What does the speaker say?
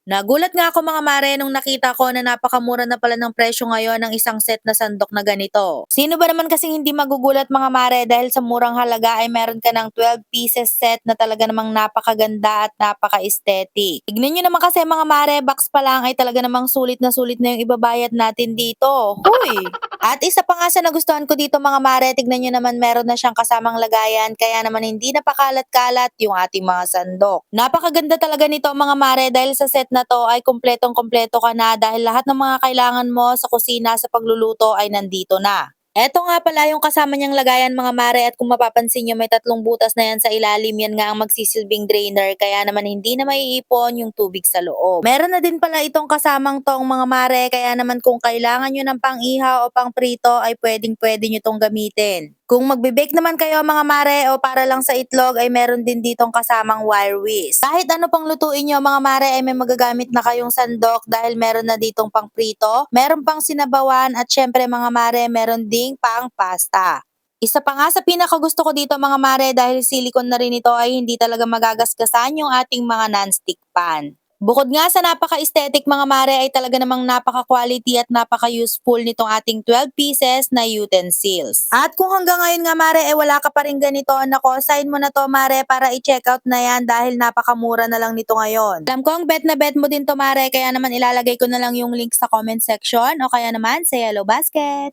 Nagulat nga ako mga mare nung nakita ko na napakamura na pala ng presyo ngayon ng isang set na sandok na ganito. Sino ba naman kasing hindi magugulat mga mare dahil sa murang halaga ay meron ka ng 12 pieces set na talaga namang napakaganda at napaka-aesthetic. Tignan nyo naman kasi mga mare, box pa lang ay talaga namang sulit na yung ibabayad natin dito. Huy! At isa pa nga sa nagustuhan ko dito mga mare, tignan nyo naman meron na siyang kasamang lagayan kaya naman hindi napakalat-kalat yung ating mga sandok. Napakaganda talaga nito mga mare dahil sa set na to ay kumpletong-kompleto ka na dahil lahat ng mga kailangan mo sa kusina sa pagluluto ay nandito na. Eto nga pala yung kasama niyang lagayan mga mare at kung mapapansin nyo may tatlong butas na yan sa ilalim, yan nga ang magsisilbing drainer kaya naman hindi na maiipon yung tubig sa loob. Meron na din pala itong kasamang tong mga mare kaya naman kung kailangan nyo ng pang-ihaw o pang-prito ay pwedeng-pwede nyo tong gamitin. Kung magbe-bake naman kayo mga mare o para lang sa itlog ay meron din ditong kasamang wire whisk. Kahit ano pang lutuin nyo mga mare ay may magagamit na kayong sandok dahil meron na ditong pang prito, meron pang sinabawan at syempre mga mare meron ding pang pasta. Isa pa nga sa pinakagusto ko dito mga mare dahil silicone na rin ito ay hindi talaga magagasgasan yung ating mga non-stick pan. Bukod nga sa napaka-aesthetic mga mare ay talaga namang napaka-quality at napaka-useful nitong ating 12 pieces na utensils. At kung hanggang ngayon nga mare ay wala ka pa rin ganito, nako, sign mo na to mare para i-check out na yan dahil napakamura na lang nito ngayon. Alam ko ang bet na bet mo din to mare kaya naman ilalagay ko na lang yung link sa comment section o kaya naman sa Yellow Basket.